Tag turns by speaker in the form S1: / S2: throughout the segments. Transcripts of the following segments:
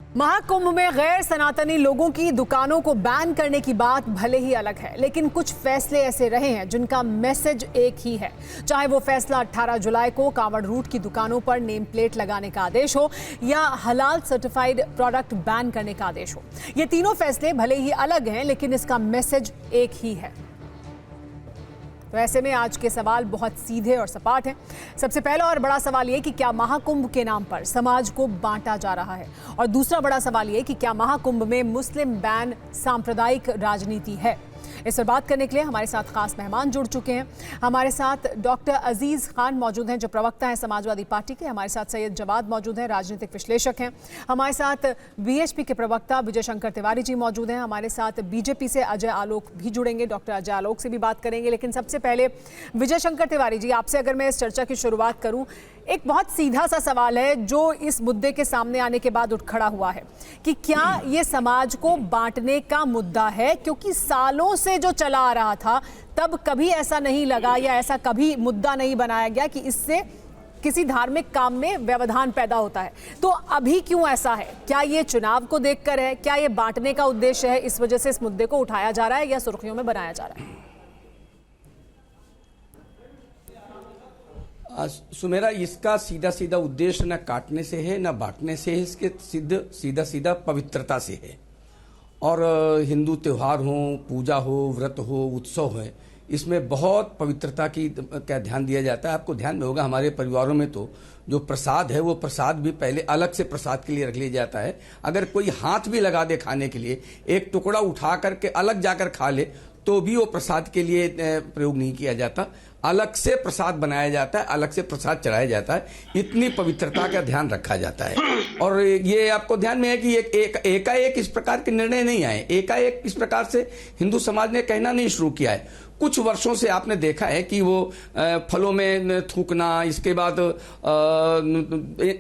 S1: महाकुंभ में गैर सनातनी लोगों की दुकानों को बैन करने की बात भले ही अलग है, लेकिन कुछ फैसले ऐसे रहे हैं जिनका मैसेज एक ही है। चाहे वो फैसला 18 जुलाई को कांवड़ रूट की दुकानों पर नेम प्लेट लगाने का आदेश हो या हलाल सर्टिफाइड प्रोडक्ट बैन करने का आदेश हो। ये तीनों फैसले भले ही अलग हैं, लेकिन इसका मैसेज एक ही है। तो ऐसे में आज के सवाल बहुत सीधे और सपाट हैं। सबसे पहला और बड़ा सवाल ये कि क्या महाकुंभ के नाम पर समाज को बांटा जा रहा है, और दूसरा बड़ा सवाल ये कि क्या महाकुंभ में मुस्लिम बैन सांप्रदायिक राजनीति है। इस पर बात करने के लिए हमारे साथ खास मेहमान जुड़ चुके हैं। हमारे साथ डॉक्टर अजीज खान मौजूद हैं, जो प्रवक्ता हैं समाजवादी पार्टी के। हमारे साथ सैयद जवाद मौजूद हैं, राजनीतिक विश्लेषक हैं। हमारे साथ बीएचपी के प्रवक्ता विजय शंकर तिवारी जी मौजूद हैं। हमारे साथ बीजेपी से अजय आलोक भी जुड़ेंगे, डॉक्टर अजय आलोक से भी बात करेंगे। लेकिन सबसे पहले विजय शंकर तिवारी जी, आपसे अगर मैं इस चर्चा की शुरुआत करूं, एक बहुत सीधा सा सवाल है जो इस मुद्दे के सामने आने के बाद उठ खड़ा हुआ है कि क्या ये समाज को बांटने का मुद्दा है, क्योंकि सालों से जो चला आ रहा था तब कभी ऐसा नहीं लगा या ऐसा कभी मुद्दा नहीं बनाया गया कि इससे किसी धार्मिक काम में व्यवधान पैदा होता है। तो अभी क्यों ऐसा है? क्या ये चुनाव को देखकर है? क्या ये बांटने का उद्देश्य है, इस वजह से इस मुद्दे को उठाया जा रहा है या सुर्खियों में बनाया जा रहा है?
S2: सुमेरा, इसका सीधा सीधा उद्देश्य न काटने से है न बांटने से है, इसके सीधा सीधा पवित्रता से है। और हिंदू त्योहार हो, पूजा हो, व्रत हो, उत्सव है, इसमें बहुत पवित्रता का ध्यान दिया जाता है। आपको ध्यान में होगा हमारे परिवारों में तो जो प्रसाद है वो प्रसाद भी पहले अलग से प्रसाद के लिए रख लिया जाता है। अगर कोई हाथ भी लगा दे खाने के लिए, एक टुकड़ा उठा करके अलग जाकर खा ले तो भी वो प्रसाद के लिए प्रयोग नहीं किया जाता। अलग से प्रसाद बनाया जाता है, अलग से प्रसाद चढ़ाया जाता है। इतनी पवित्रता का ध्यान रखा जाता है। और ये आपको ध्यान में है कि एकाएक इस प्रकार के निर्णय नहीं आए। एकाएक इस प्रकार से हिंदू समाज ने कहना नहीं शुरू किया है। कुछ वर्षों से आपने देखा है कि वो फलों में थूकना, इसके बाद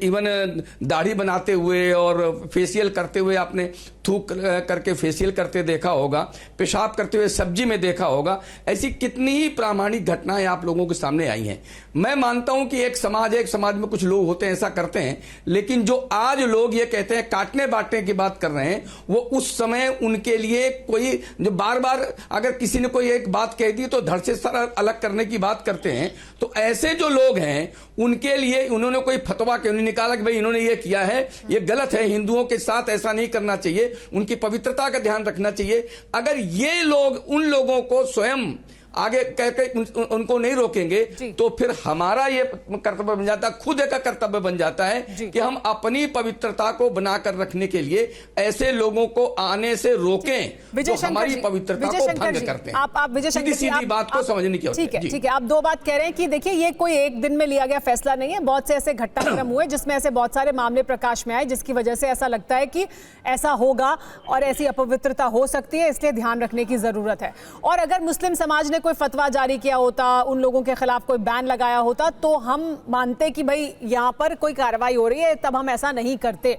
S2: इवन दाढ़ी बनाते हुए और फेशियल करते हुए आपने थूक करके फेशियल करते देखा होगा, पेशाब करते हुए सब्जी में देखा होगा। ऐसी कितनी ही प्रामाणिक घटनाएं आप लोगों के सामने आई हैं। मैं मानता हूं कि एक समाज में कुछ लोग होते हैं ऐसा करते हैं, लेकिन जो आज लोग ये कहते हैं काटने बांटने की बात कर रहे हैं, वो उस समय उनके लिए कोई जो बार बार अगर किसी ने कोई एक बात कह दी तो धड़ से सर अलग करने की बात करते हैं। तो ऐसे जो लोग हैं उनके लिए उन्होंने कोई फतवा क्यों नहीं निकाला कि भाई इन्होंने ये किया है, ये गलत है, हिंदुओं के साथ ऐसा नहीं करना चाहिए, उनकी पवित्रता का ध्यान रखना चाहिए। अगर ये लोग उन लोगों को स्वयं आगे कहकर उनको नहीं रोकेंगे तो फिर हमारा ये कर्तव्य बन जाता है, खुद का कर्तव्य बन जाता है कि हम अपनी पवित्रता को बनाकर रखने के लिए ऐसे लोगों को आने से रोकें जो हमारी पवित्रता को भंग करते हैं।
S1: आप विजय शंकर जी,
S2: सीधी बात को समझने की
S1: ठीक है, ठीक है। आप दो बात कह रहे हैं कि देखिए ये कोई एक दिन में लिया गया फैसला नहीं है। बहुत से ऐसे घटनाक्रम हुए जिसमें ऐसे बहुत सारे मामले प्रकाश में आए, जिसकी वजह से ऐसा लगता है कि ऐसा होगा और ऐसी अपवित्रता हो सकती है, इसलिए ध्यान रखने की जरूरत है। और अगर मुस्लिम समाज ने कोई फतवा जारी किया होता, उन लोगों के खिलाफ कोई बैन लगाया होता, तो हम मानते कि भाई यहां पर कोई कार्रवाई हो रही है, तब हम ऐसा नहीं करते।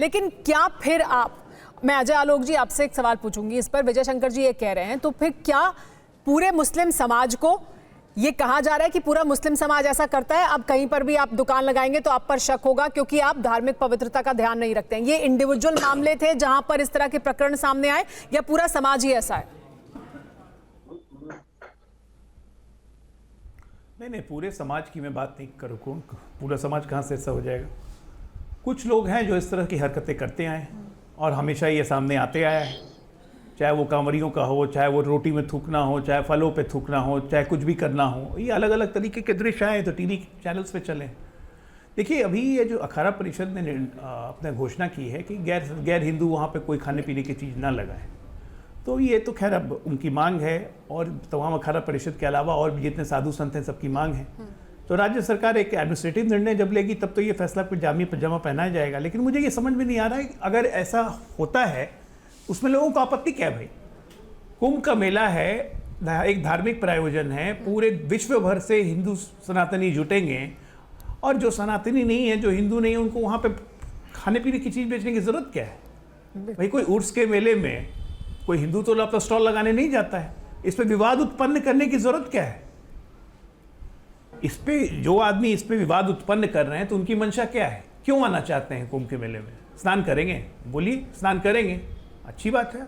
S1: लेकिन क्या फिर मैं अजय आलोक जी आपसे एक सवाल पूछूंगी इस पर। विजय शंकर जी ये कह रहे हैं, तो फिर क्या पूरे मुस्लिम समाज को ये कहा जा रहा है कि पूरा मुस्लिम समाज ऐसा करता है, अब कहीं पर भी आप दुकान लगाएंगे तो आप पर शक होगा क्योंकि आप धार्मिक पवित्रता का ध्यान नहीं रखते हैं? ये इंडिविजुअल मामले थे जहां पर इस तरह के प्रकरण सामने आए, या पूरा समाज ही ऐसा है?
S3: नहीं, पूरे समाज की मैं बात नहीं करूँ। पूरा समाज कहाँ से ऐसा हो जाएगा? कुछ लोग हैं जो इस तरह की हरकतें करते आए और हमेशा ये सामने आते आया है, चाहे वो कांवरियों का हो, चाहे वो रोटी में थूकना हो, चाहे फलों पे थूकना हो, चाहे कुछ भी करना हो। ये अलग अलग तरीके के दृश्य आए तो टीवी चैनल्स पे चले। देखिए, अभी ये जो अखाड़ा परिषद ने अपने घोषणा की है कि गैर हिंदू वहाँ पर कोई खाने पीने की चीज़ ना लगाए, तो ये तो खैर अब उनकी मांग है और तमाम अखाड़ा परिषद के अलावा और भी जितने साधु संत हैं सबकी मांग है। तो राज्य सरकार एक एडमिनिस्ट्रेटिव निर्णय जब लेगी तब तो ये फैसला फिर जामी पजामा पहनाया जाएगा। लेकिन मुझे ये समझ में नहीं आ रहा है अगर ऐसा होता है उसमें लोगों को आपत्ति क्या है? भाई, कुंभ का मेला है, एक धार्मिक प्रायोजन है, पूरे विश्व भर से हिंदू सनातनी जुटेंगे और जो सनातनी नहीं है, जो हिंदू नहीं है, उनको वहाँ पर खाने पीने की चीज़ बेचने की ज़रूरत क्या है? भाई, कोई उर्स के मेले में कोई हिंदू तो अपना स्टॉल लगाने नहीं जाता है। इस पे विवाद उत्पन्न करने की जरूरत क्या है? इस पे जो आदमी इस पे विवाद उत्पन्न कर रहे हैं तो उनकी मंशा क्या है? क्यों आना चाहते हैं कुंभ के मेले में? स्नान करेंगे, बोलिए स्नान करेंगे, अच्छी बात है।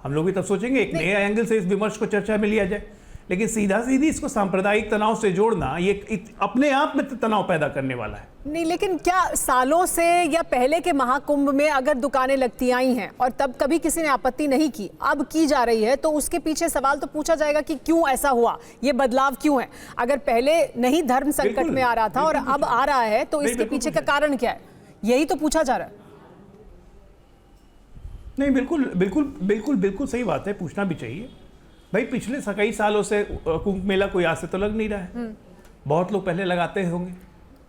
S3: हम लोग भी तब सोचेंगे, एक नए एंगल से इस विमर्श को चर्चा में लिया जाए। लेकिन सीधा सीधी इसको सांप्रदायिक तनाव से जोड़ना ये अपने आप में तनाव पैदा करने वाला है।
S1: नहीं, लेकिन क्या सालों से या पहले के महाकुंभ में अगर दुकानें लगती आई हैं और तब कभी किसी ने आपत्ति नहीं की, अब की जा रही है, तो उसके पीछे सवाल तो पूछा जाएगा कि क्यों ऐसा हुआ, ये बदलाव क्यों है? अगर पहले नहीं धर्म संकट में आ रहा था और अब आ रहा है, तो इसके पीछे का कारण क्या है? यही तो पूछा जा रहा है।
S3: नहीं, बिल्कुल बिल्कुल बिल्कुल बिल्कुल सही बात है, पूछना भी चाहिए भाई। पिछले कई सालों से कुंभ मेला कोई आज से तो लग नहीं रहा है। बहुत लोग पहले लगाते होंगे,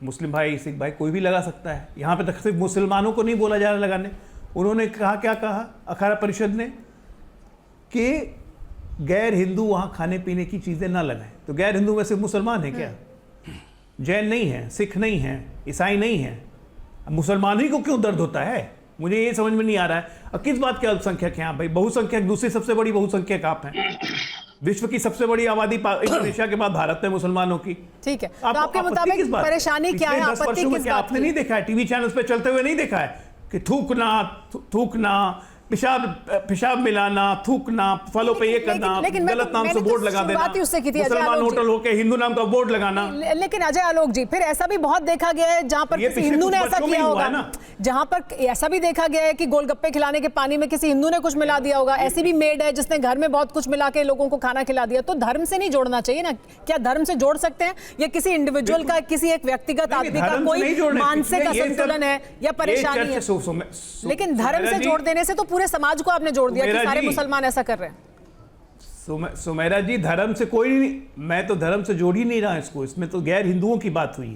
S3: मुस्लिम भाई, सिख भाई, कोई भी लगा सकता है। यहाँ पे तक सिर्फ मुसलमानों को नहीं बोला जा रहा लगाने। उन्होंने कहा, क्या कहा अखाड़ा परिषद ने, कि गैर हिंदू वहाँ खाने पीने की चीज़ें ना लगाएं। तो गैर हिंदू में सिर्फ मुसलमान है क्या? जैन नहीं है, सिख नहीं है, ईसाई नहीं है। मुसलमान ही को क्यों दर्द होता है? मुझे ये समझ में नहीं आ रहा है। अब किस बात के अल्पसंख्यक हैं आप भाई? बहुसंख्यक, दूसरी सबसे बड़ी बहुसंख्यक आप हैं। विश्व की सबसे बड़ी आबादी इंडोनेशिया के बाद भारत में मुसलमानों की।
S1: ठीक है, तो आपके मुताबिक परेशानी क्या है? आपत्ति किस बात?
S3: आपने नहीं देखा है, टीवी चैनल्स पे चलते हुए नहीं देखा है कि थूकना, पेशाब मिलाना, थूकना, फलों पे ये करना, गलत नाम से बोर्ड लगा देना, मुसलमान होटल होके हिंदू नाम का बोर्ड लगाना।
S1: लेकिन अजय आलोक जी, फिर ऐसा भी बहुत देखा गया है जहां पर किसी हिंदू ने ऐसा किया होगा, जहां पर ऐसा भी देखा गया है कि गोलगप्पे खिलाने के पानी में किसी हिंदू ने कुछ मिला दिया होगा। ऐसी भी मेड है जिसने घर में बहुत कुछ मिला के लोगों को खाना खिला दिया। तो धर्म से नहीं जोड़ना चाहिए ना? क्या धर्म से जोड़ सकते हैं, या किसी इंडिविजुअल का, किसी एक व्यक्तिगत आदमी का कोई मानसिक असंतुलन है या परेशानी है? लेकिन धर्म से जोड़ देने से तो पूरे समाज को आपने जोड़ दिया कि सारे मुसलमान ऐसा कर रहे हैं।
S3: सुमेरा जी, धर्म से कोई नहीं, मैं तो धर्म से जोड़ ही नहीं रहा इसको। इसमें तो गैर हिंदुओं की बात हुई है।